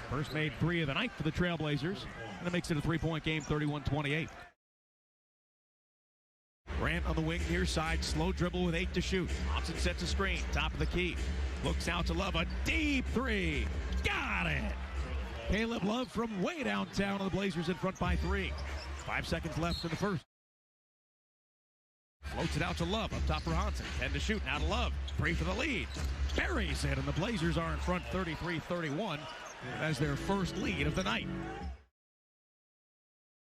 First made 3 of the night for the Trailblazers, and it makes it a 3-point game, 31-28. Grant on the wing near side, slow dribble with 8 to shoot. Thompson sets a screen, top of the key. Looks out to Love, a deep 3. Got it! Caleb Love from way downtown, and the Blazers in front by 3. 5 seconds left in the first. Floats it out to Love, up top for Hansen. 10 to shoot, now to Love. 3 for the lead. Buries it, and the Blazers are in front 33-31. As their first lead of the night.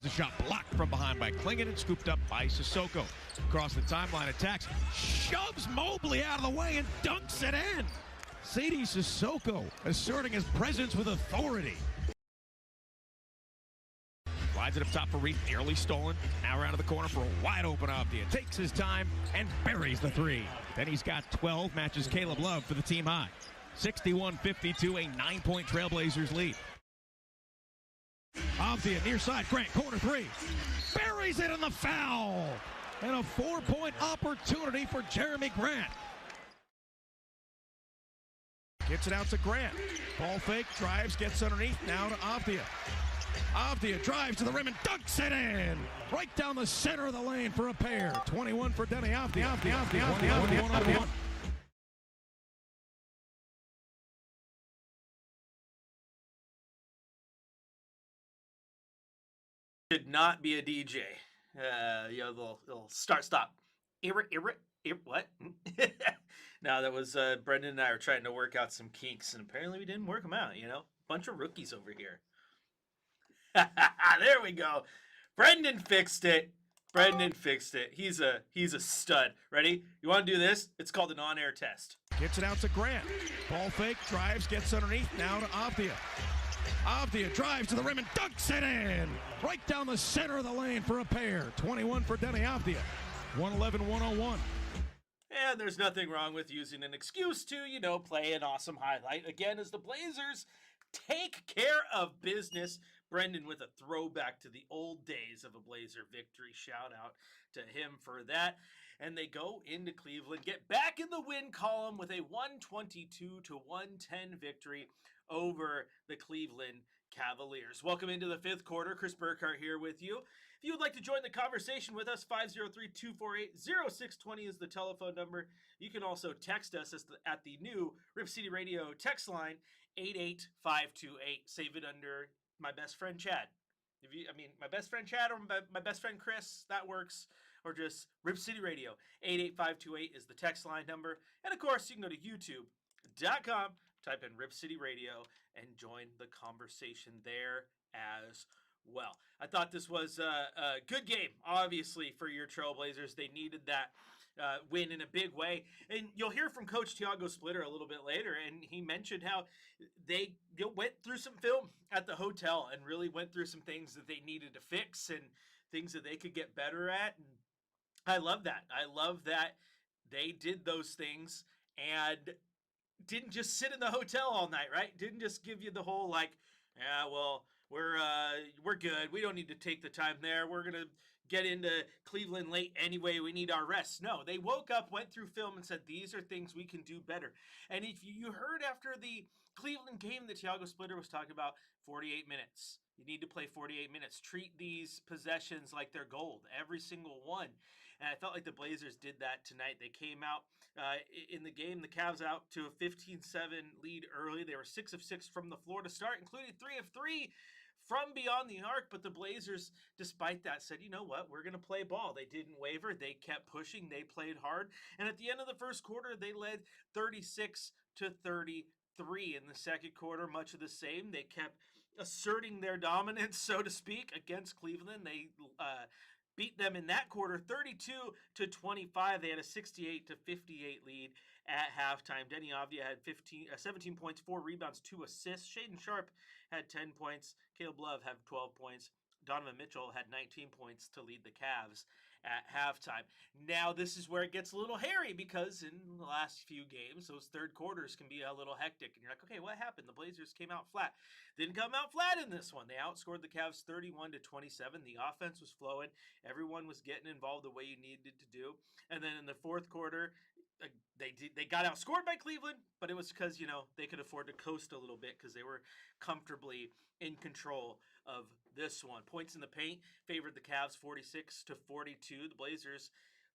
The shot blocked from behind by Klingon and scooped up by Sissoko. Across the timeline, attacks, shoves Mobley out of the way and dunks it in. Sadie Sissoko asserting his presence with authority. Slides it up top for Reed, nearly stolen. Now around to the corner for a wide open Avdia. Takes his time and buries the 3. Then he's got 12, matches Caleb Love for the team high. 61-52, a 9-point Trailblazers lead. Avdia near side, Grant, corner 3. Buries it in the foul. And a 4-point opportunity for Jeremy Grant. Gets it out to Grant. Ball fake, drives, gets underneath, now to Avdia. Avdia drives to the rim and dunks it in. Right down the center of the lane for a pair. 21 for Denny Avdia. Avdia. Should not be a DJ. Little start-stop. What? No, that was Brendan and I were trying to work out some kinks, and apparently we didn't work them out, Bunch of rookies over here. There we go. Brendan fixed it. He's a stud. Ready? You want to do this? It's called an on-air test. Gets it out to Grant. Ball fake, drives, gets underneath, now to Avdia. Avdia drives to the rim and dunks it in. Right down the center of the lane for a pair. 21 for Denny Avdia. 111-101. And there's nothing wrong with using an excuse to, play an awesome highlight. Again, as the Blazers take care of business. Brendan with a throwback to the old days of a Blazer victory. Shout out to him for that. And they go into Cleveland, get back in the win column with a 122-110 victory over the Cleveland Cavaliers. Welcome into the 5th quarter. Chris Burkhardt here with you. If you would like to join the conversation with us, 503-248-0620 is the telephone number. You can also text us at the new Rip City Radio text line, 88528. Save it under my best friend Chad. My best friend Chad or my best friend Chris, that works. Or just Rip City Radio, 88528 is the text line number. And of course, you can go to youtube.com, type in Rip City Radio, and join the conversation there as well. I thought this was a good game, obviously, for your Trailblazers. They needed that win in a big way. And you'll hear from Coach Tiago Splitter a little bit later, and he mentioned how they went through some film at the hotel and really went through some things that they needed to fix and things that they could get better at. And I love that. I love that they did those things and didn't just sit in the hotel all night, right? Didn't just give you the whole we're good. We don't need to take the time there. We're going to get into Cleveland late anyway. We need our rest. No, they woke up, went through film, and said, these are things we can do better. And if you heard after the Cleveland game that Tiago Splitter was talking about, 48 minutes. You need to play 48 minutes. Treat these possessions like they're gold, every single one. And I felt like the Blazers did that tonight. They came out in the game, the Cavs out to a 15-7 lead early. They were 6 of 6 from the floor to start, including 3 of 3 from beyond the arc. But the Blazers, despite that, said, you know what, we're going to play ball. They didn't waver. They kept pushing. They played hard. And at the end of the first quarter, they led 36-33. In the second quarter, much of the same. They kept asserting their dominance, so to speak, against Cleveland. They beat them in that quarter 32-25. They had a 68-58 lead at halftime. Denny Avdia had 17 points, 4 rebounds, 2 assists. Shaedon Sharpe had 10 points. Caleb Love had 12 points. Donovan Mitchell had 19 points to lead the Cavs at halftime. Now, this is where it gets a little hairy because in the last few games, those third quarters can be a little hectic. And you're like, okay, what happened? The Blazers came out flat. Didn't come out flat in this one. They outscored the Cavs 31-27. The offense was flowing. Everyone was getting involved the way you needed to do. And then in the fourth quarter, they got outscored by Cleveland, but it was because they could afford to coast a little bit because they were comfortably in control of this one. Points in the paint favored the Cavs 46-42. The Blazers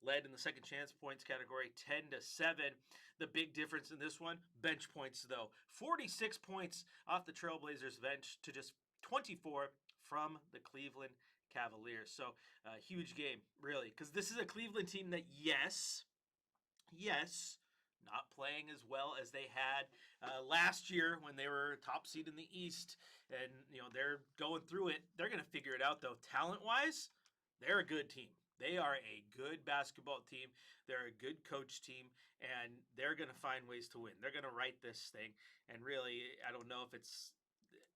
led in the second chance points category 10-7. The big difference in this one, bench points though. 46 points off the Trailblazers bench to just 24 from the Cleveland Cavaliers. So huge game, really, because this is a Cleveland team that, yes, not playing as well as they had last year when they were top seed in the East, and they're going through it. They're going to figure it out though. Talent-wise, they're a good team. They are a good basketball team. They're a good coach team, and they're going to find ways to win. They're going to right this thing, and really, I don't know if it's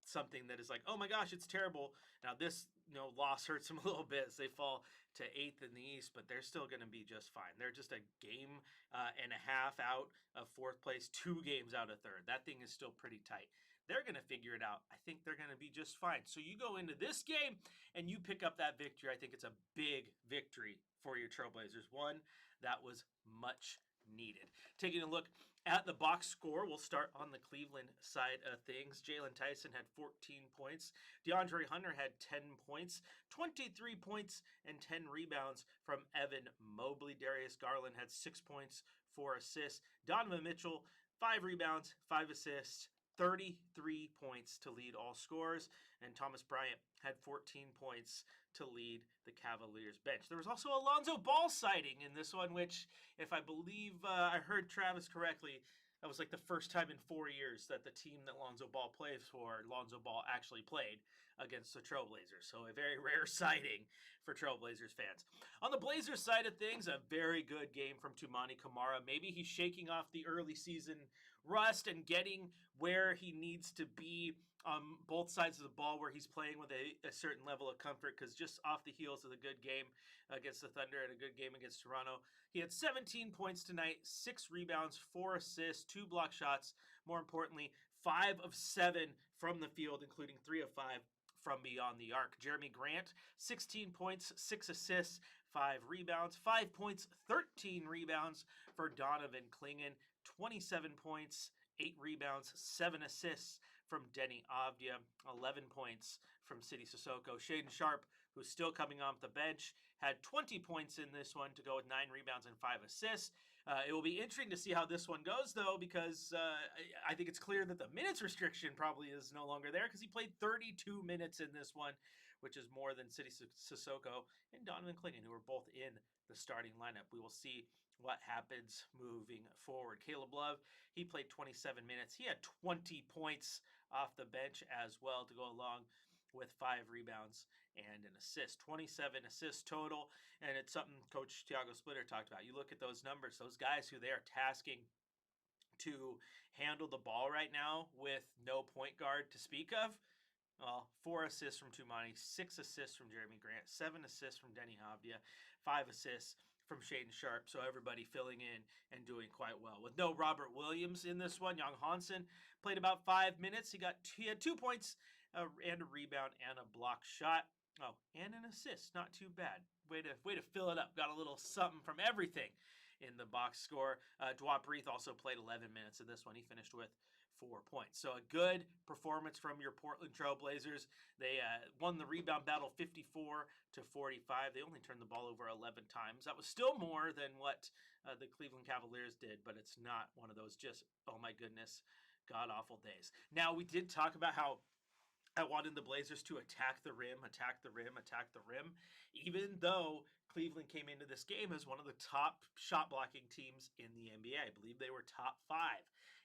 something that is like, oh my gosh, it's terrible. Now this loss hurts them a little bit as they fall to 8th in the East, but they're still going to be just fine. They're just a game and a half out of 4th place, 2 games out of 3rd. That thing is still pretty tight. They're going to figure it out. I think they're going to be just fine. So you go into this game and you pick up that victory. I think it's a big victory for your Trailblazers. One that was much needed. Taking a look at the box score, we'll start on the Cleveland side of things. Jalen Tyson had 14 points. DeAndre Hunter had 10 points, 23 points, and 10 rebounds from Evan Mobley. Darius Garland had 6 points, 4 assists. Donovan Mitchell, 5 rebounds, 5 assists, 33 points to lead all scorers. And Thomas Bryant had 14 points to lead the Cavaliers bench. There was also a Lonzo Ball sighting in this one, which, if I believe I heard Travis correctly, that was like the first time in 4 years that the team that Lonzo Ball plays for, Lonzo Ball actually played against the Trailblazers. So a very rare sighting for Trailblazers fans. On the Blazers side of things, a very good game from Toumani Camara. Maybe he's shaking off the early season rust and getting where he needs to be on both sides of the ball, where he's playing with a certain level of comfort, because just off the heels of the good game against the Thunder and a good game against Toronto, he had 17 points tonight, 6 rebounds, 4 assists, 2 block shots. More importantly, 5 of 7 from the field, including 3 of 5 from beyond the arc. Jeremy Grant, 16 points, 6 assists, 5 rebounds, 5 points, 13 rebounds for Donovan Clingan, 27 points, 8 rebounds, 7 assists from Denny Avdia, 11 points from Sidy Cissoko. Shaedon Sharpe, who's still coming off the bench, had 20 points in this one to go with 9 rebounds and 5 assists. It will be interesting to see how this one goes, though, because I think it's clear that the minutes restriction probably is no longer there, because he played 32 minutes in this one, which is more than Sidy Cissoko and Donovan Clingan, who were both in the starting lineup. We will see what happens moving forward. Caleb Love, he played 27 minutes. He had 20 points off the bench as well to go along with 5 rebounds and an assist. 27 assists total, and it's something Coach Tiago Splitter talked about. You look at those numbers, those guys who they are tasking to handle the ball right now with no point guard to speak of. Well, 4 assists from Toumani, 6 assists from Jeremy Grant, 7 assists from Denny Avdia, 5 assists from Shaedon Sharpe. So everybody filling in and doing quite well. With no Robert Williams in this one, Young Hansen played about 5 minutes. He had 2 points and a rebound and a block shot. Oh, and an assist. Not too bad. Way to fill it up. Got a little something from everything in the box score. Dwight Breath also played 11 minutes in this one. He finished with 4 points. So a good performance from your Portland Trailblazers. They won the rebound battle 54-45. They only turned the ball over 11 times. That was still more than what the Cleveland Cavaliers did, but it's not one of those just, oh my goodness, god-awful days. Now, we did talk about how I wanted the Blazers to attack the rim, even though Cleveland came into this game as one of the top shot blocking teams in the NBA. I believe they were top 5,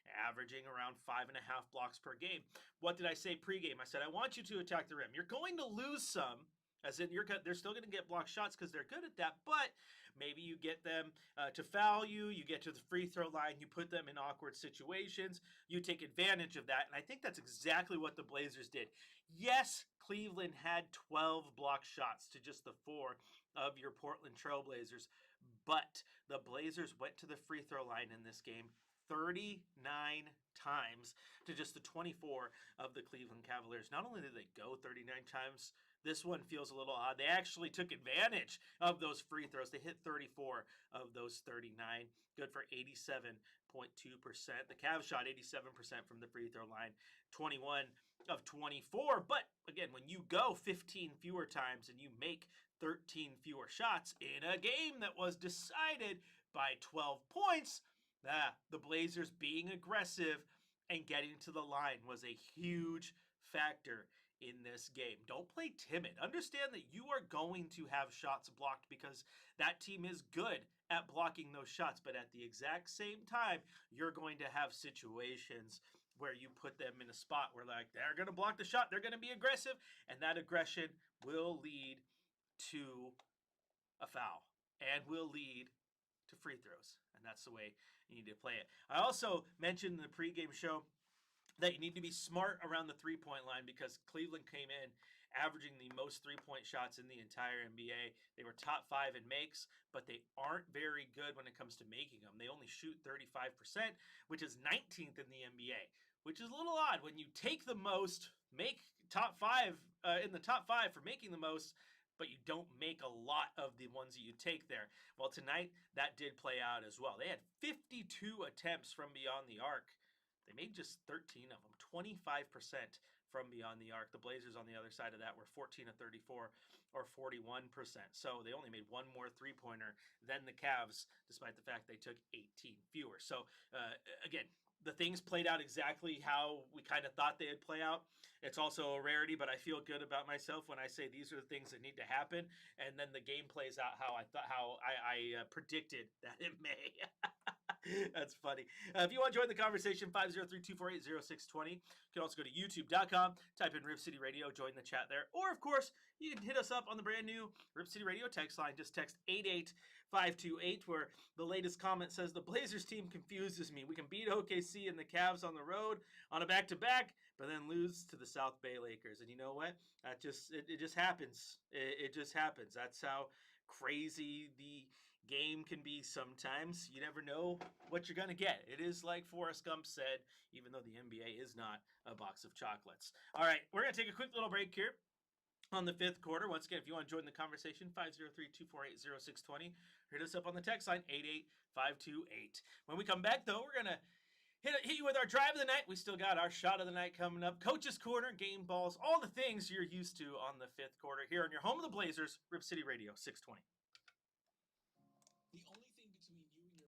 averaging around 5.5 blocks per game. What did I say pregame? I said, I want you to attack the rim. You're going to lose some, as in they're still going to get block shots because they're good at that, but maybe you get them to foul you, you get to the free throw line, you put them in awkward situations, you take advantage of that, and I think that's exactly what the Blazers did. Yes, Cleveland had 12 block shots to just the 4 of your Portland Trailblazers, but the Blazers went to the free throw line in this game 39 times to just the 24 of the Cleveland Cavaliers. Not only did they go 39 times, this one feels a little odd. They actually took advantage of those free throws. They hit 34 of those 39, good for 87.2%. The Cavs shot 87% from the free throw line, 21 of 24. But again, when you go 15 fewer times and you make 13 fewer shots in a game that was decided by 12 points, the Blazers being aggressive and getting to the line was a huge factor in this game. Don't play timid. Understand that you are going to have shots blocked because that team is good at blocking those shots, but at the exact same time, you're going to have situations where you put them in a spot where like they're going to block the shot, they're going to be aggressive, and that aggression will lead to a foul and will lead to free throws. And that's the way you need to play it. I also mentioned in the pregame show that you need to be smart around the three-point line because Cleveland came in averaging the most three-point shots in the entire NBA. They were top 5 in makes, but they aren't very good when it comes to making them. They only shoot 35%, which is 19th in the NBA, which is a little odd. When you take the most, make top 5 in the top 5 for making the most, but you don't make a lot of the ones that you take there. Well, tonight, that did play out as well. They had 52 attempts from beyond the arc. They made just 13 of them, 25% from beyond the arc. The Blazers on the other side of that were 14 of 34 or 41%. So they only made one more three-pointer than the Cavs, despite the fact they took 18 fewer. So again, the things played out exactly how we kind of thought they'd play out. It's also a rarity, but I feel good about myself when I say these are the things that need to happen, and then the game plays out how I predicted that it may. That's funny. If you want to join the conversation, 503-248-0620. You can also go to youtube.com, type in Rip City Radio, join the chat there. Or, of course, you can hit us up on the brand new Rip City Radio text line. Just text 88528, where the latest comment says, the Blazers team confuses me. We can beat OKC and the Cavs on the road on a back-to-back, but then lose to the South Bay Lakers. And you know what? That it just happens. It just happens. That's how crazy the game can be sometimes. You never know what you're going to get. It is like Forrest Gump said, even though the NBA is not a box of chocolates. All right, we're going to take a quick little break here on the fifth quarter. Once again, if you want to join the conversation, 503-248-0620. Hit us up on the text line, 88528. When we come back, though, we're going to hit you with our drive of the night. We still got our shot of the night coming up. Coach's Corner, game balls, all the things you're used to on the fifth quarter here on your home of the Blazers, Rip City Radio, 620. The only thing between you and your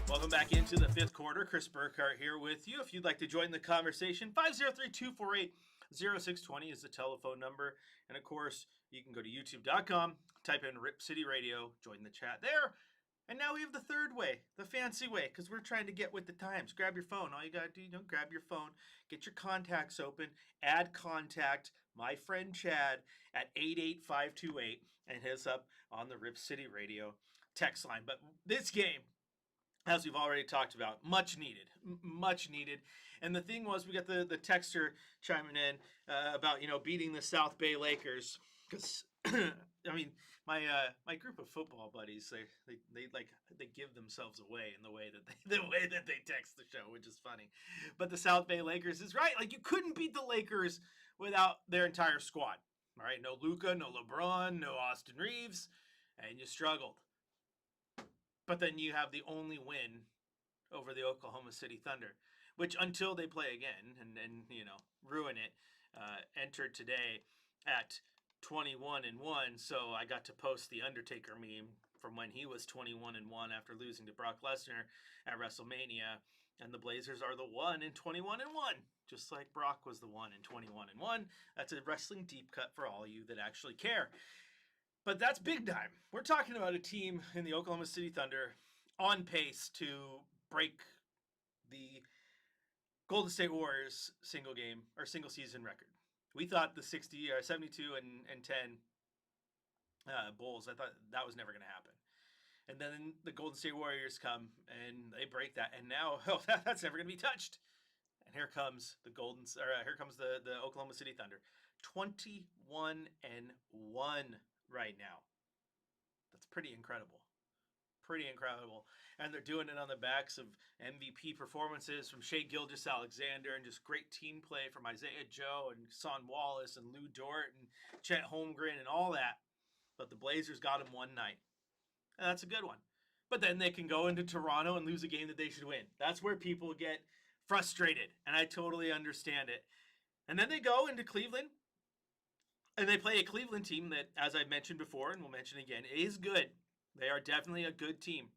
Welcome back into the fifth quarter. Chris Burkhardt here with you. If you'd like to join the conversation, 503-248-0620 is the telephone number. And of course, you can go to youtube.com, type in Rip City Radio, join the chat there. And now we have the third way, the fancy way, because we're trying to get with the times. Grab your phone. All you got to do, grab your phone, get your contacts open, add contact my friend Chad at 88528, and hit us up on the Rip City Radio text line. But this game, as we've already talked about, much needed. And the thing was, we got the texter chiming in about, beating the South Bay Lakers. Because, I mean, my group of football buddies, they give themselves away in the way that they text the show, which is funny. But the South Bay Lakers is right. Like, you couldn't beat the Lakers without their entire squad. All right, no Luka, no LeBron, no Austin Reeves, and you struggled. But then you have the only win over the Oklahoma City Thunder, which until they play again and ruin it, entered today at 21-1. So I got to post the Undertaker meme from when he was 21-1 after losing to Brock Lesnar at WrestleMania, and the Blazers are the 1 in 21-1, just like Brock was the 1 in 21-1. That's a wrestling deep cut for all you that actually care. But that's big time. We're talking about a team in the Oklahoma City Thunder on pace to break the Golden State Warriors single season record. We thought the 72 and 10 Bulls, I thought that was never going to happen. And then the Golden State Warriors come and they break that, and now that's never going to be touched. And here comes the Oklahoma City Thunder, 21-1 right now. That's pretty incredible. And they're doing it on the backs of MVP performances from Shai Gilgeous-Alexander and just great team play from Isaiah Joe and Son Wallace and Lou Dort and Chet Holmgren and all that. But the Blazers got him one night. And that's a good one. But then they can go into Toronto and lose a game that they should win. That's where people get frustrated, and I totally understand it. And then they go into Cleveland, and they play a Cleveland team that, as I've mentioned before, and we'll mention again, is good. They are definitely a good team.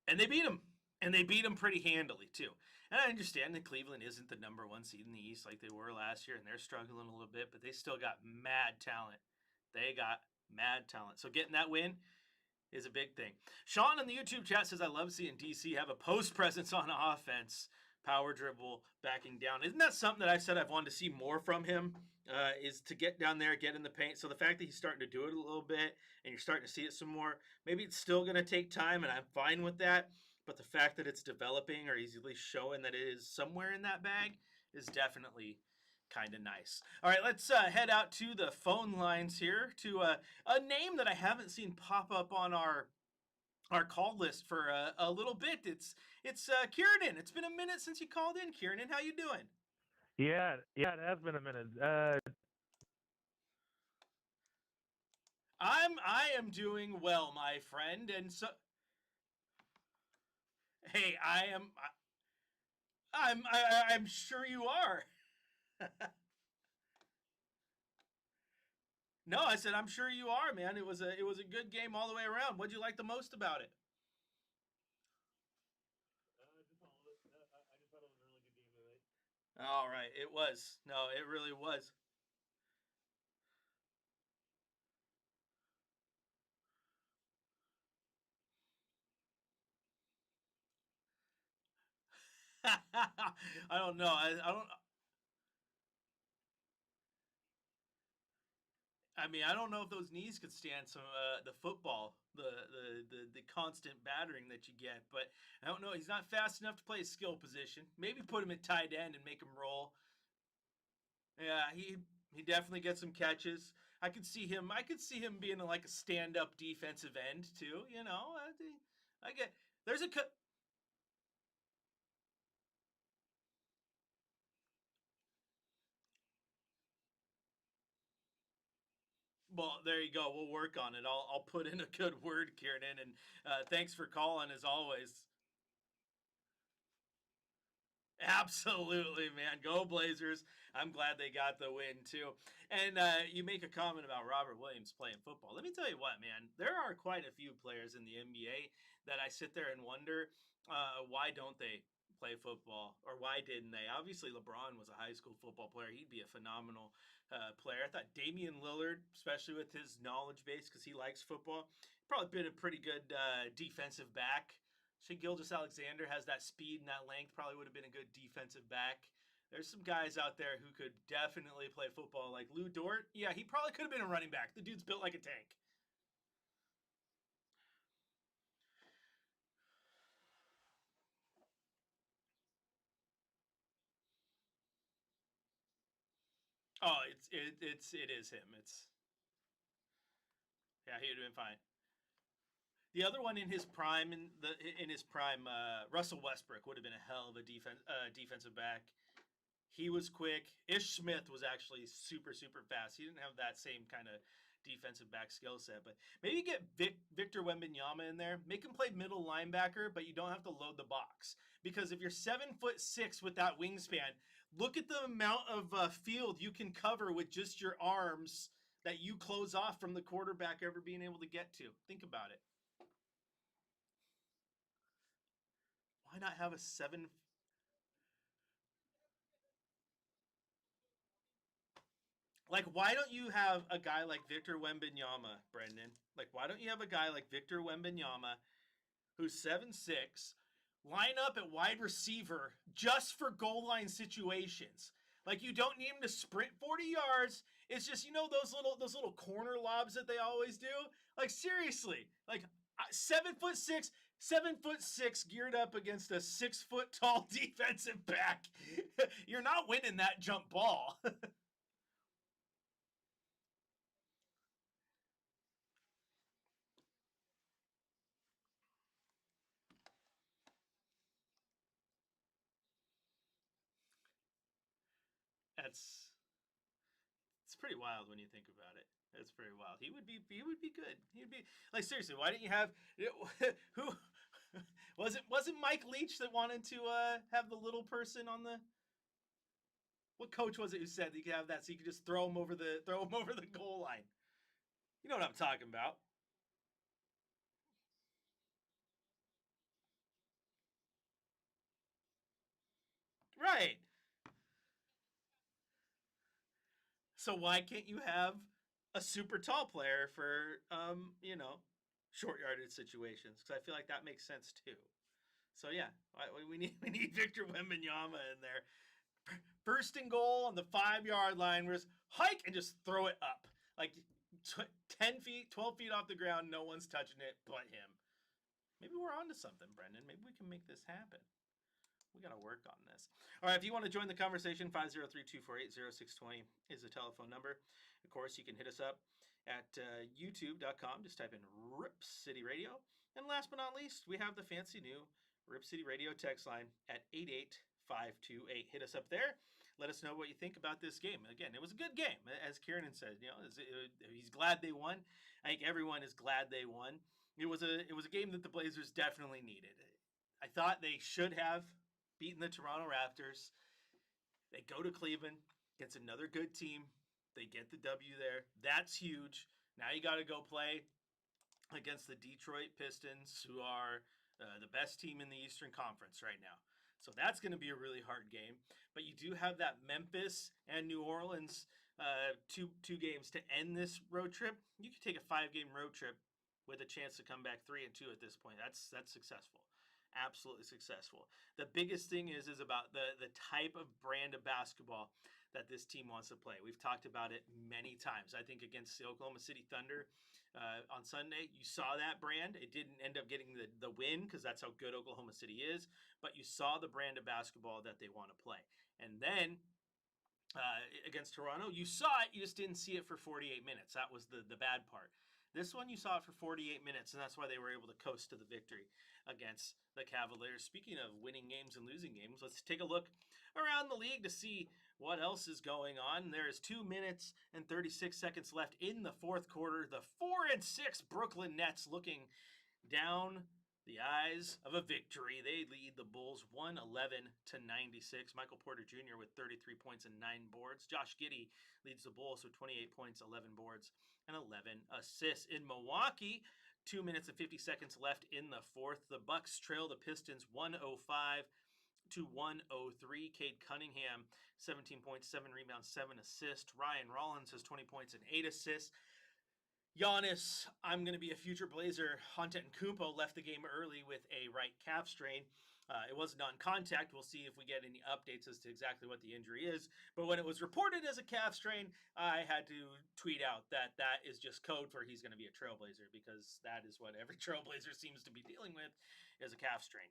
And they beat them. And they beat them pretty handily, too. And I understand that Cleveland isn't the number one seed in the East like they were last year, and they're struggling a little bit, but they still got mad talent. So getting that win is a big thing. Sean in the YouTube chat says, I love seeing DC have a post presence on offense. Power dribble, backing down. Isn't that something that I've said I've wanted to see more from him? Is to get down there, get in the paint. So the fact that he's starting to do it a little bit and you're starting to see it some more, maybe it's still going to take time, and I'm fine with that. But the fact that it's developing, or he's at least showing that it is somewhere in that bag, is definitely kind of nice. All right, let's head out to the phone lines here to a name that I haven't seen pop up on our call list for a little bit. It's Kieran. It's been a minute since you called in, Kieran. How you doing? Yeah, it has been a minute. I am doing well, my friend, and so hey, I'm sure you are. No, I said I'm sure you are, man. It was a good game all the way around. What'd you like the most about it? Just all of it. I just thought it was a really good game tonight. All right, it was. No, it really was. I don't know. I don't. I mean, I don't know if those knees could stand some the football, the constant battering that you get. But I don't know. He's not fast enough to play a skill position. Maybe put him at tight end and make him roll. Yeah, he definitely gets some catches. I could see him being like a stand-up defensive end too. I get there's a. Well, there you go. We'll work on it. I'll put in a good word, Kieran, and thanks for calling as always. Absolutely, man. Go Blazers. I'm glad they got the win, too. And you make a comment about Robert Williams playing football. Let me tell you what, man. There are quite a few players in the NBA that I sit there and wonder why don't they play football, or why didn't they? Obviously, LeBron was a high school football player. He'd be a phenomenal player. I thought Damian Lillard, especially with his knowledge base because he likes football, probably been a pretty good defensive back. Shea Gilgeous-Alexander has that speed and that length, probably would have been a good defensive back. There's some guys out there who could definitely play football, like Lou Dort. Yeah, he probably could have been a running back. The dude's built like a tank. Oh, it is him. It's Yeah, he would have been fine. The other one in his prime, Russell Westbrook would have been a hell of a defensive back. He was quick. Ish Smith was actually super, super fast. He didn't have that same kind of defensive back skill set, but maybe get Victor Wembanyama in there. Make him play middle linebacker, but you don't have to load the box. Because if you're 7'6" with that wingspan, look at the amount of field you can cover with just your arms that you close off from the quarterback ever being able to get to. Think about it. Why not have a seven? Like, why don't you have a guy like Victor Wembanyama, Brendan? Like, why don't you have a guy like Victor Wembanyama, who's 7'6", line up at wide receiver just for goal line situations? Like, you don't need him to sprint 40 yards. It's just, those little corner lobs that they always do. Like, seriously, like 7'6", 7'6", geared up against a 6-foot tall defensive back. You're not winning that jump ball. That's It's pretty wild when you think about it. It's pretty wild. He would be good. He'd be like, seriously. Why didn't you have who wasn't Mike Leach that wanted to have the little person on the? What coach was it who said that you could have that so you could just throw him over the goal line? You know what I'm talking about, right? So why can't you have a super tall player for short yardage situations? Because I feel like that makes sense too. So yeah, we need Victor Wembanyama in there. First and goal on the 5-yard line, where's hike and just throw it up like 10 feet, 12 feet off the ground. No one's touching it but him. Maybe we're onto something, Brendan. Maybe we can make this happen. We got to work on this. All right, if you want to join the conversation, 503-248-0620 is the telephone number. Of course, you can hit us up at youtube.com. Just type in Rip City Radio. And last but not least, we have the fancy new Rip City Radio text line at 88528. Hit us up there. Let us know what you think about this game. Again, it was a good game, as Kieran said. He's glad they won. I think everyone is glad they won. It was a game that the Blazers definitely needed. I thought they should have beaten the Toronto Raptors. They go to Cleveland against another good team. They get the W there. That's huge. Now you got to go play against the Detroit Pistons, who are the best team in the Eastern Conference right now. So that's going to be a really hard game. But you do have that Memphis and New Orleans two games to end this road trip. You could take a 5-game road trip with a chance to come back 3-2 at this point. That's successful. Absolutely successful. The biggest thing is about the type of brand of basketball that this team wants to play. We've talked about it many times. I think against the Oklahoma City Thunder on Sunday, you saw that brand. It didn't end up getting the win because that's how good Oklahoma City is, but you saw the brand of basketball that they want to play. And then against Toronto, you saw it, you just didn't see it for 48 minutes. That was the bad part. This one, you saw it for 48 minutes, and that's why they were able to coast to the victory against the Cavaliers. Speaking of winning games and losing games, let's take a look around the league to see what else is going on. There is 2 minutes and 36 seconds left in the fourth quarter. The 4-6 Brooklyn Nets looking down the eyes of a victory. They lead the Bulls 111-96. Michael Porter Jr. with 33 points and 9 boards. Josh Giddey leads the Bulls with 28 points, 11 boards, and 11 assists. In Milwaukee, 2 minutes and 50 seconds left in the fourth. The Bucks trail the Pistons 105-103. Cade Cunningham, 17 points, 7 rebounds, 7 assists. Ryan Rollins has 20 points and 8 assists. Giannis, I'm going to be a future Blazer. Antetokounmpo left the game early with a right calf strain. It was non-contact. We'll see if we get any updates as to exactly what the injury is. But when it was reported as a calf strain, I had to tweet out that that is just code for he's going to be a Trailblazer, because that is what every Trailblazer seems to be dealing with, is a calf strain.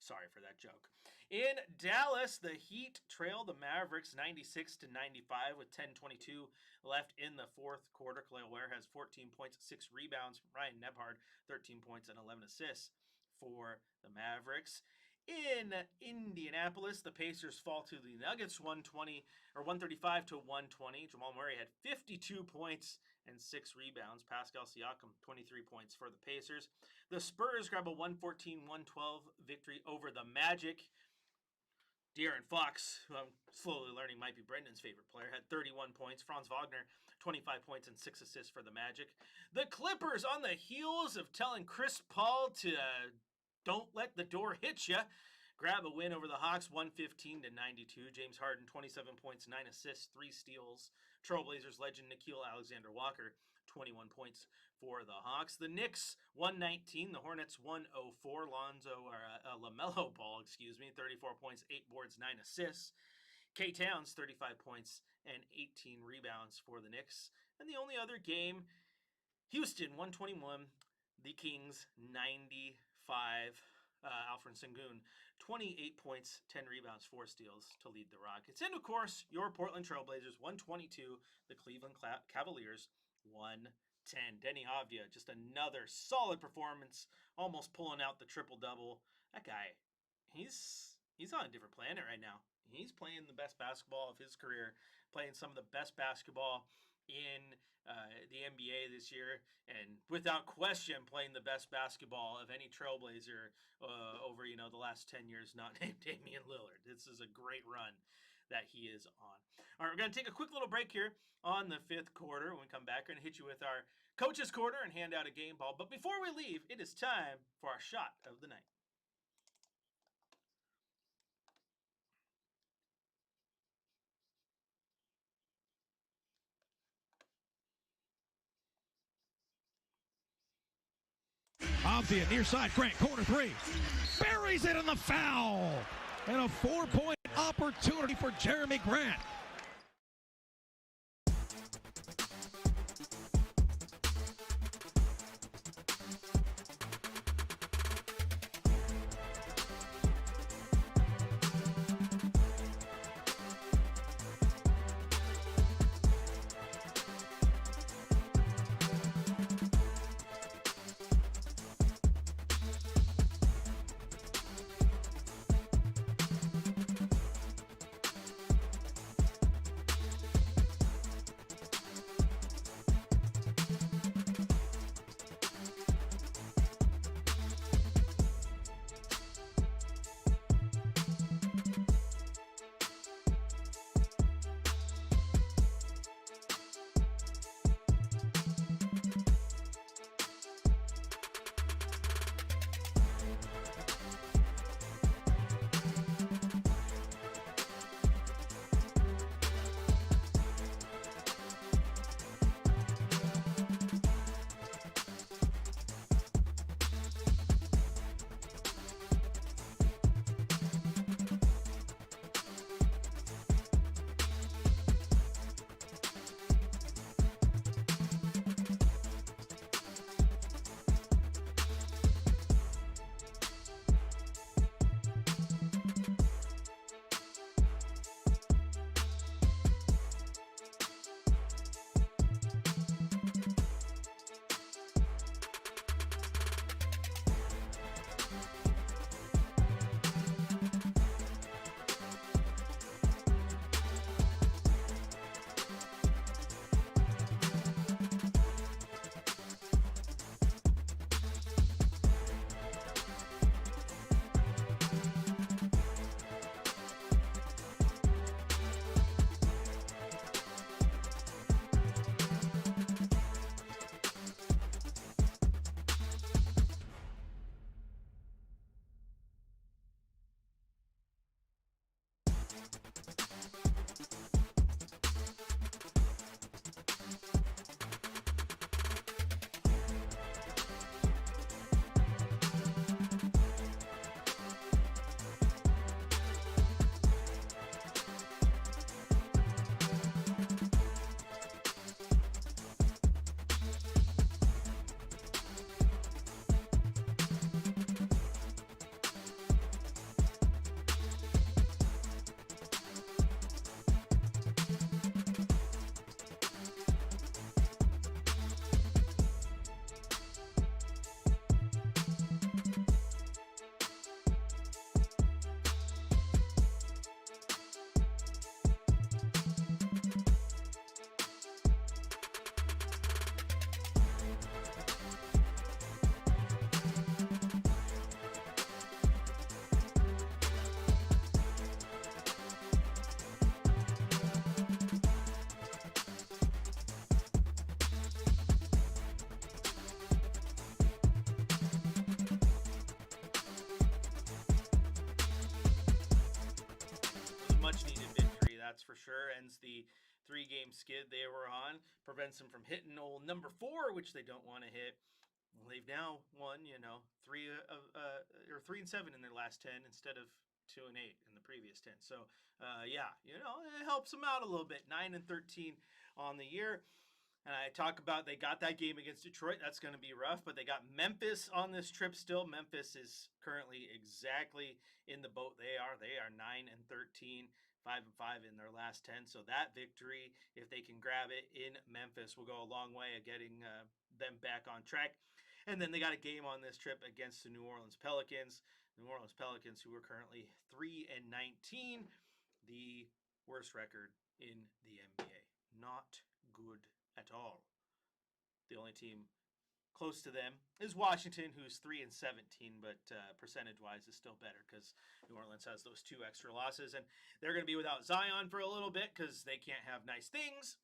Sorry for that joke. In Dallas, the Heat trail the Mavericks 96-95 with 10:22 left in the fourth quarter. Khalil Ware has 14 points, 6 rebounds. Ryan Nebhard, 13 points and 11 assists for the Mavericks. In Indianapolis, the Pacers fall to the Nuggets 135-120. Jamal Murray had 52 points and 6 rebounds. Pascal Siakam, 23 points for the Pacers. The Spurs grab a 114-112 victory over the Magic. De'Aaron Fox, who I'm slowly learning might be Brendan's favorite player, had 31 points. Franz Wagner, 25 points and 6 assists for the Magic. The Clippers, on the heels of telling Chris Paul to don't let the door hit ya, grab a win over the Hawks, 115-92. James Harden, 27 points, 9 assists, 3 steals. Trailblazers legend Nickeil Alexander-Walker, 21 points for the Hawks. The Knicks, 119. The Hornets, 104. LaMelo Ball, 34 points, 8 boards, 9 assists. K Towns, 35 points and 18 rebounds for the Knicks. And the only other game, Houston, 121. The Kings, 95. Alfred Sengun, 28 points, 10 rebounds, 4 steals to lead the Rockets. And of course, your Portland Trailblazers, 122. The Cleveland Cavaliers, 110. Denny Avdia, just another solid performance, almost pulling out the triple-double. That guy, he's on a different planet right now. He's playing the best basketball of his career, playing some of the best basketball in the NBA this year, and without question playing the best basketball of any Trailblazer over the last 10 years, not named Damian Lillard. This is a great run that he is on. All right, we're going to take a quick little break here on the 5th quarter. When we come back, we're going to hit you with our Coach's Quarter and hand out a game ball. But before we leave, it is time for our shot of the night. Avdia, near side, Grant, corner 3. Buries it in the foul. And a 4-point opportunity for Jeremy Grant. ends the 3-game skid they were on, prevents them from hitting old number 4, which they don't want to hit. Well, they've now won, 3 or 3 and 7 in their last 10 instead of 2 and 8 in the previous 10. So, it helps them out a little bit. 9 and 13 on the year. And I talk about they got that game against Detroit. That's going to be rough, but they got Memphis on this trip still. Memphis is currently exactly in the boat they are. They are 9 and 13, 5 and 5 in their last 10. So that victory, if they can grab it in Memphis, will go a long way of getting them back on track. And then they got a game on this trip against the New Orleans Pelicans. New Orleans Pelicans, who are currently 3 and 19, the worst record in the NBA. Not good at all. The only team close to them is Washington, who's 3 and 17, but percentage-wise is still better because New Orleans has those 2 extra losses, and they're going to be without Zion for a little bit because they can't have nice things,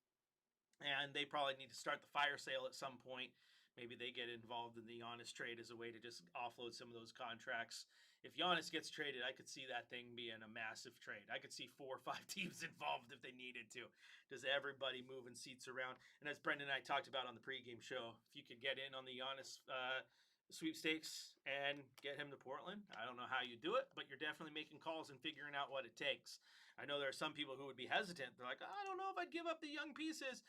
and they probably need to start the fire sale at some point. Maybe they get involved in the Giannis trade as a way to just offload some of those contracts. If Giannis gets traded, I could see that thing being a massive trade. I could see 4 or 5 teams involved if they needed to. Just everybody moving seats around. And as Brendan and I talked about on the pregame show, if you could get in on the Giannis sweepstakes and get him to Portland, I don't know how you do it, but you're definitely making calls and figuring out what it takes. I know there are some people who would be hesitant. They're like, I don't know if I'd give up the young pieces.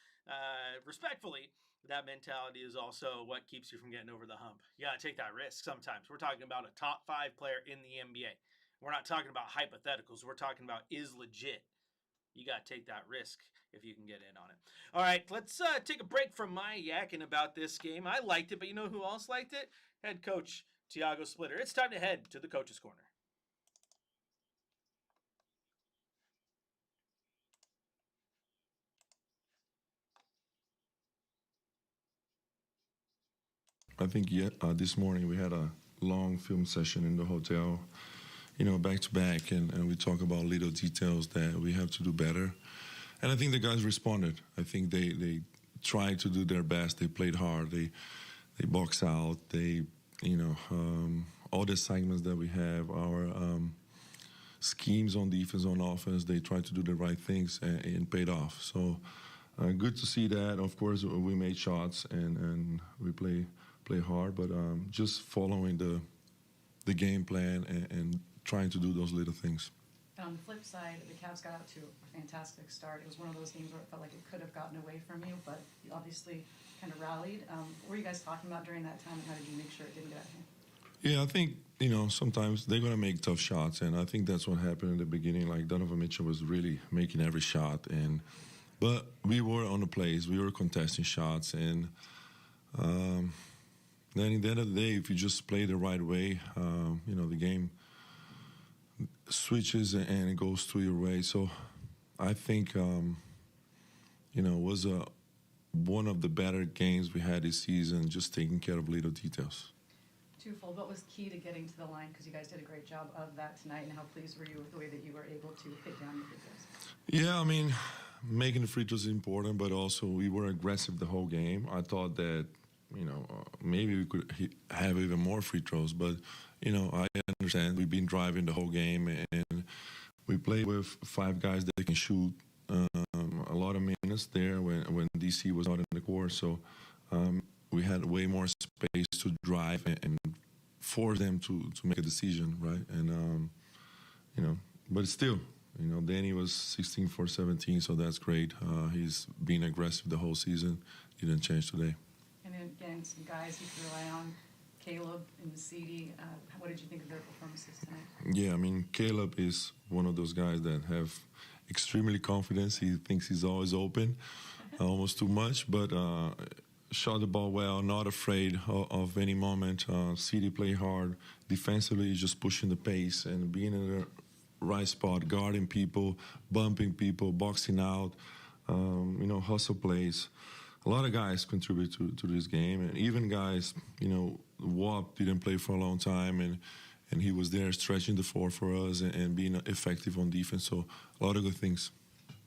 Respectfully, that mentality is also what keeps you from getting over the hump. You got to take that risk sometimes. We're talking about a top 5 player in the NBA. We're not talking about hypotheticals. We're talking about is legit. You got to take that risk if you can get in on it. All right, let's take a break from my yakking about this game. I liked it, but you know who else liked it? Head coach Tiago Splitter. It's time to head to the Coach's Corner. I think this morning we had a long film session in the hotel, back to back, and we talk about little details that we have to do better. And I think the guys responded. I think they tried to do their best. They played hard. They box out. They, all the assignments that we have, our schemes on defense, on offense, they tried to do the right things and paid off. So good to see that. Of course, we made shots and we play hard, but just following the game plan and trying to do those little things. And on the flip side, the Cavs got out to a fantastic start. It was one of those games where it felt like it could have gotten away from you, but you obviously kind of rallied. What were you guys talking about during that time, and how did you make sure it didn't get out of hand? Yeah, I think, sometimes they're going to make tough shots, and I think that's what happened in the beginning. Like, Donovan Mitchell was really making every shot, but we were on the plays. We were contesting shots, and then at the end of the day, if you just play the right way, the game switches and it goes through your way. So I think, it was one of the better games we had this season, just taking care of little details. Twofold. What was key to getting to the line? Because you guys did a great job of that tonight, and how pleased were you with the way that you were able to hit down the free throws? Yeah, I mean, making the free throws is important, but also we were aggressive the whole game. I thought that, maybe we could have even more free throws, but, I understand we've been driving the whole game, and we play with 5 guys that can shoot a lot of minutes there when DC was not in the court. So we had way more space to drive and force them to make a decision, right? And, but still, Danny was 16 for 17, so that's great. He's been aggressive the whole season. Didn't change today. And then again, some guys you can rely on, Caleb and Masidi. What did you think of their performances tonight? Yeah, I mean, Caleb is one of those guys that have extremely confidence. He thinks he's always open, almost too much, but shot the ball well, not afraid of any moment. CD play hard. Defensively, just pushing the pace and being in the right spot, guarding people, bumping people, boxing out, hustle plays. A lot of guys contribute to this game, and even guys, Wap didn't play for a long time, and he was there stretching the floor for us and being effective on defense. So a lot of good things.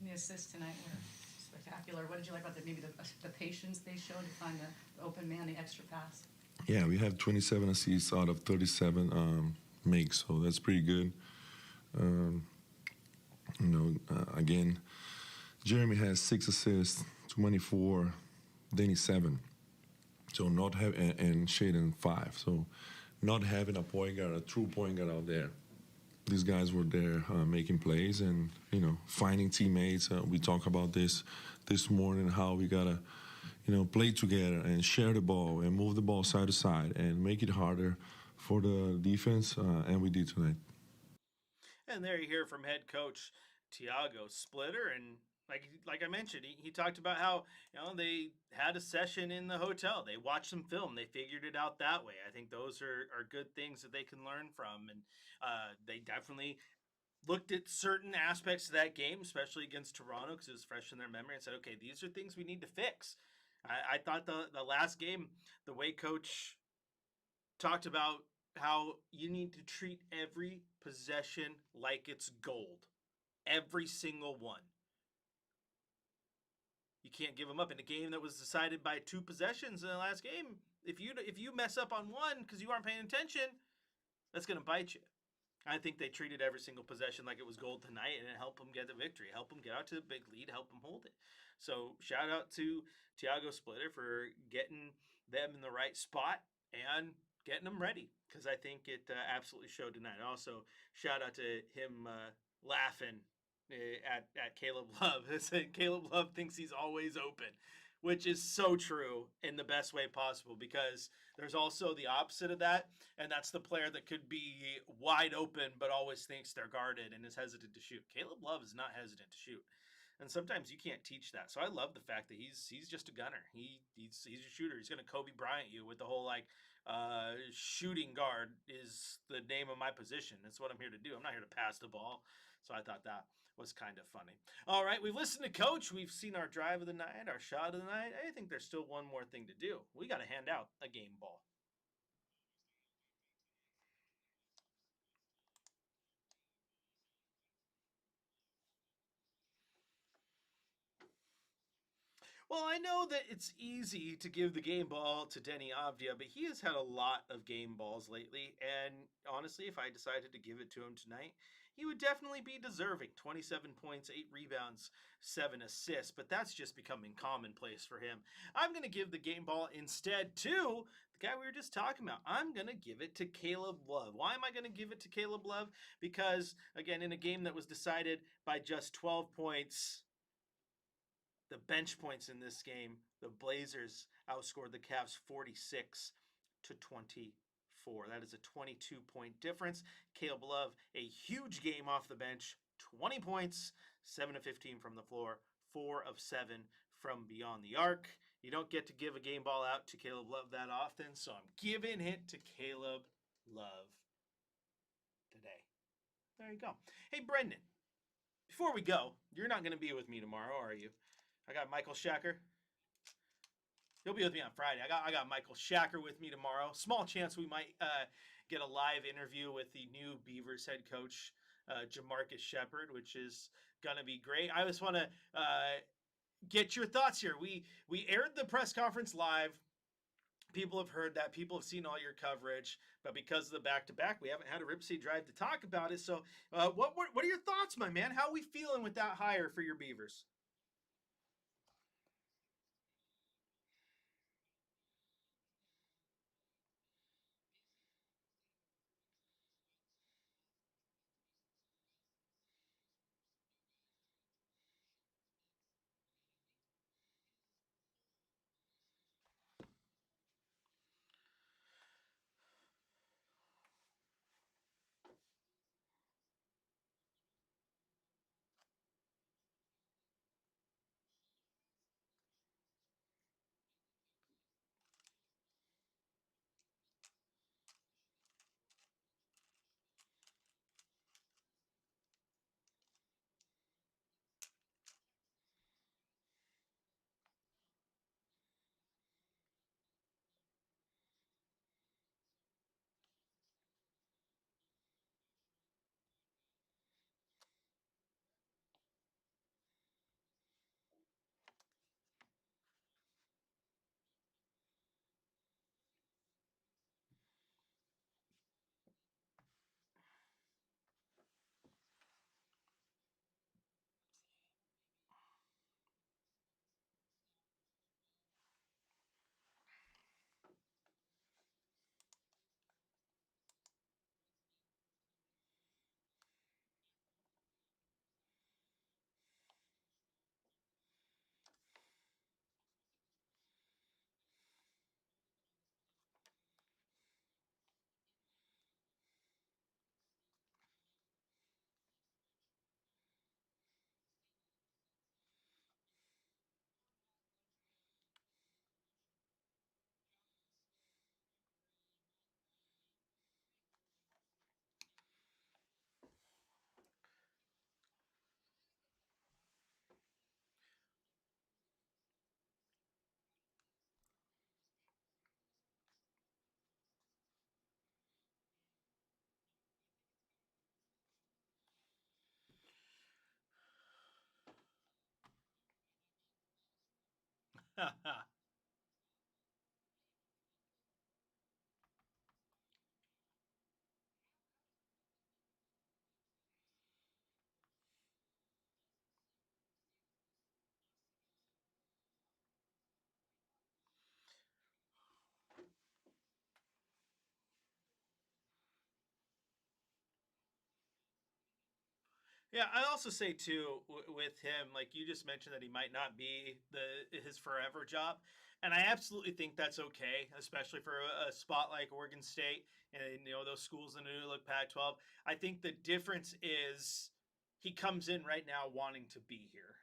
The assists tonight were spectacular. What did you like about maybe the patience they showed to find the open man, the extra pass? Yeah, we have 27 assists out of 37 makes, so that's pretty good. Again, Jeremy has 6 assists, 24, Danny 7. So not have and Shaden 5. So not having a point guard, a true point guard out there. These guys were there making plays and finding teammates. We talk about this morning, how we gotta play together and share the ball and move the ball side to side and make it harder for the defense, and we did tonight. And there you hear from head coach Tiago Splitter, and like I mentioned, he talked about how they had a session in the hotel. They watched some film. They figured it out that way. I think those are good things that they can learn from, and they definitely looked at certain aspects of that game, especially against Toronto, because it was fresh in their memory, and said, okay, these are things we need to fix. I thought the last game, the way coach talked about how you need to treat every possession like it's gold. Every single one. You can't give them up in a game that was decided by 2 possessions in the last game. If you mess up on one because you aren't paying attention, that's going to bite you. I think they treated every single possession like it was gold tonight, and it helped them get the victory, help them get out to the big lead, help them hold it. So shout out to Tiago Splitter for getting them in the right spot and getting them ready, because I think it absolutely showed tonight. Also, shout out to him laughing at Caleb Love. Caleb Love thinks he's always open, which is so true in the best way possible, because there's also the opposite of that, and that's the player that could be wide open but always thinks they're guarded and is hesitant to shoot. Caleb Love is not hesitant to shoot, and sometimes you can't teach that. So I love the fact that he's just a gunner. He's a shooter. He's going to Kobe Bryant you with the whole shooting guard is the name of my position. That's what I'm here to do. I'm not here to pass the ball. So I thought that was kind of funny. All right, we've listened to Coach. We've seen our drive of the night, our shot of the night. I think there's still one more thing to do. We got to hand out a game ball. Well, I know that it's easy to give the game ball to Denny Avdia, but he has had a lot of game balls lately. And honestly, if I decided to give it to him tonight, he would definitely be deserving. 27 points, 8 rebounds, 7 assists, but that's just becoming commonplace for him. I'm going to give the game ball instead to the guy we were just talking about. I'm going to give it to Caleb Love. Why am I going to give it to Caleb Love? Because, again, in a game that was decided by just 12 points, the bench points in this game, the Blazers outscored the Cavs 46 to 24. That is a 22-point difference. Caleb Love, a huge game off the bench, 20 points, 7 of 15 from the floor, 4 of 7 from beyond the arc. You don't get to give a game ball out to Caleb Love that often, so I'm giving it to Caleb Love today. There you go. Hey, Brendan, before we go, you're not going to be with me tomorrow, are you? I got Michael Shacker. He'll be with me on Friday. I got Michael Shacker with me tomorrow. Small chance we might get a live interview with the new Beavers head coach, Jamarcus Shepard, which is gonna be great. I just want to get your thoughts here. We aired the press conference live. People have heard that. People have seen all your coverage, but because of the back-to-back, we haven't had a Ripsy Drive to talk about it. So, what are your thoughts, my man? How are we feeling with that hire for your Beavers? Yeah, I also say too with him, like you just mentioned that he might not be his forever job, and I absolutely think that's okay, especially for a spot like Oregon State and those schools in the new look Pac-12. I think the difference is he comes in right now wanting to be here,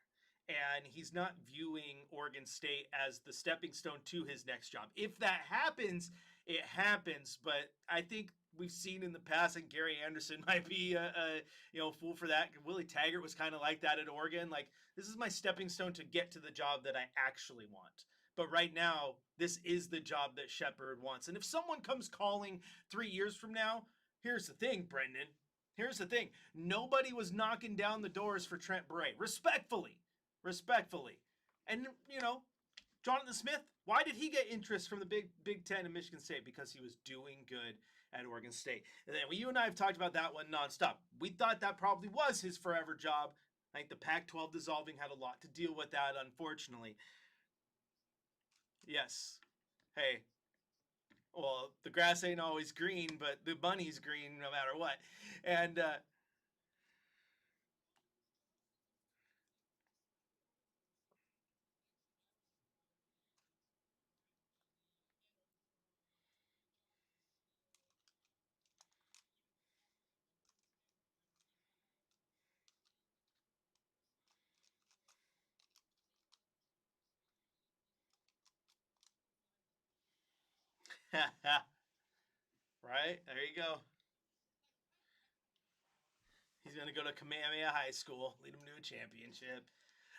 and he's not viewing Oregon State as the stepping stone to his next job. If that happens, it happens, but I think we've seen in the past, and Gary Anderson might be a fool for that. Willie Taggart was kind of like that at Oregon. Like, this is my stepping stone to get to the job that I actually want. But right now, this is the job that Shepard wants. And if someone comes calling 3 years from now, here's the thing, Brendan. Here's the thing. Nobody was knocking down the doors for Trent Bray. Respectfully. Respectfully. And, Jonathan Smith, why did he get interest from the Big Ten and Michigan State? Because he was doing good at Oregon State. And then you and I have talked about that one nonstop. We thought that probably was his forever job. I think the Pac-12 dissolving had a lot to deal with that, unfortunately. Yes. Hey. Well, the grass ain't always green, but the money's green no matter what. And right? There you go. He's going to go to Kamehameha High School, lead him to a championship.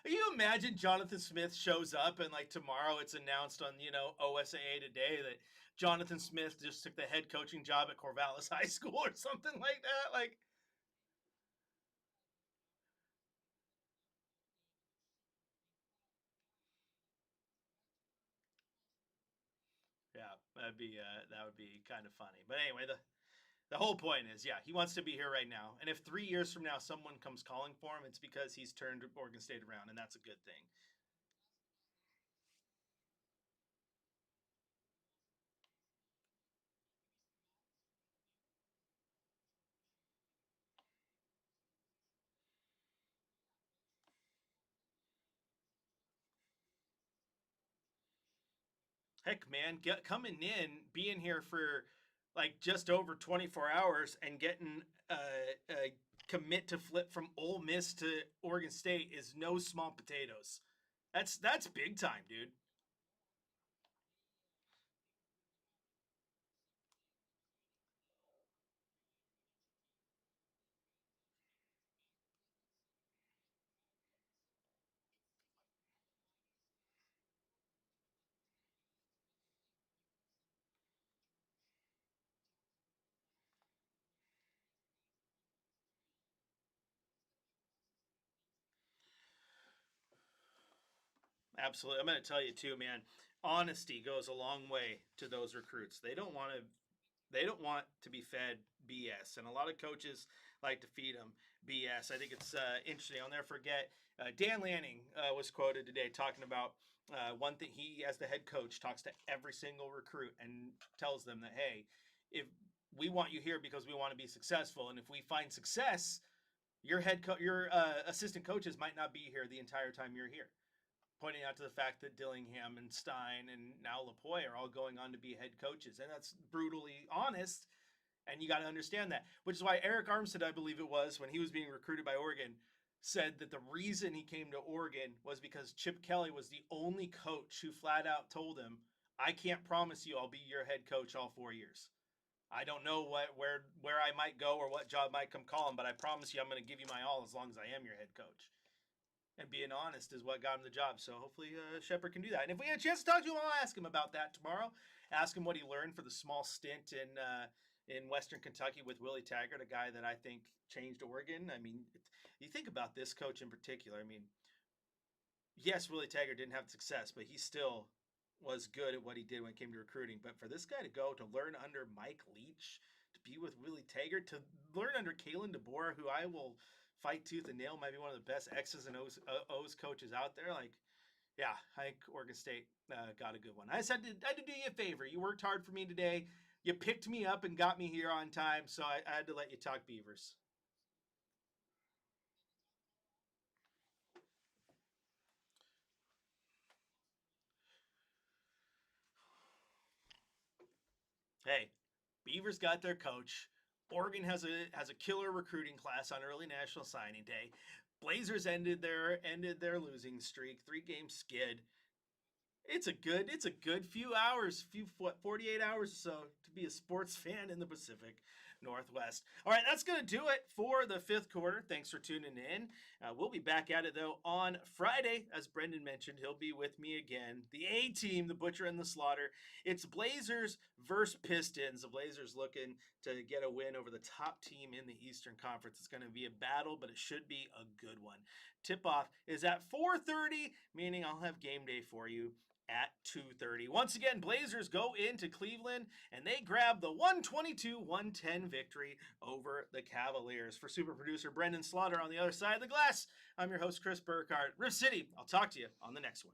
You imagine Jonathan Smith shows up and like tomorrow it's announced on, OSAA Today that Jonathan Smith just took the head coaching job at Corvallis High School or something like that. Like, yeah, that would be kind of funny. But anyway, the whole point is, yeah, he wants to be here right now. And if 3 years from now someone comes calling for him, it's because he's turned Oregon State around, and that's a good thing. Heck, man, coming in, being here for like just over 24 hours and getting a commit to flip from Ole Miss to Oregon State is no small potatoes. That's big time, dude. Absolutely. I'm going to tell you too, man. Honesty goes a long way to those recruits. They don't want to be fed BS, and a lot of coaches like to feed them BS. I think it's interesting. I'll never forget. Dan Lanning was quoted today talking about one thing. He, as the head coach, talks to every single recruit and tells them that, hey, if we want you here because we want to be successful, and if we find success, your assistant coaches might not be here the entire time you're here, pointing out to the fact that Dillingham and Stein and now Lapoy are all going on to be head coaches. And that's brutally honest. And you got to understand that, which is why Eric Armstead, I believe it was, when he was being recruited by Oregon, said that the reason he came to Oregon was because Chip Kelly was the only coach who flat out told him, I can't promise you I'll be your head coach all 4 years. I don't know where I might go or what job might come calling, but I promise you I'm going to give you my all as long as I am your head coach. And being honest is what got him the job. So hopefully Shepard can do that. And if we get a chance to talk to him, I'll ask him about that tomorrow. Ask him what he learned for the small stint in Western Kentucky with Willie Taggart, a guy that I think changed Oregon. I mean, you think about this coach in particular. I mean, yes, Willie Taggart didn't have success, but he still was good at what he did when it came to recruiting. But for this guy to go to learn under Mike Leach, to be with Willie Taggart, to learn under Kalen DeBoer, who I will fight tooth and nail, might be one of the best X's and O's coaches out there. Like, yeah, I think Oregon State got a good one. I had to do you a favor. You worked hard for me today. You picked me up and got me here on time, so I had to let you talk Beavers. Hey, Beavers got their coach. Oregon has a killer recruiting class on early National Signing Day. Blazers ended their losing streak, 3-game skid. It's a good few hours, 48 hours or so to be a sports fan in the Pacific Northwest. All right, that's going to do it for the fifth quarter. Thanks for tuning in. We'll be back at it, though, on Friday. As Brendan mentioned, he'll be with me again. The A team, the Butcher and the Slaughter. It's Blazers versus Pistons. The Blazers looking to get a win over the top team in the Eastern Conference. It's going to be a battle, but it should be a good one. Tip-off is at 4:30, meaning I'll have game day for you at 2:30. Once again, Blazers go into Cleveland and they grab the 122-110 victory over the Cavaliers. For super producer Brendan Slaughter on the other side of the glass, I'm your host, Chris Burkhardt. Riff City, I'll talk to you on the next one.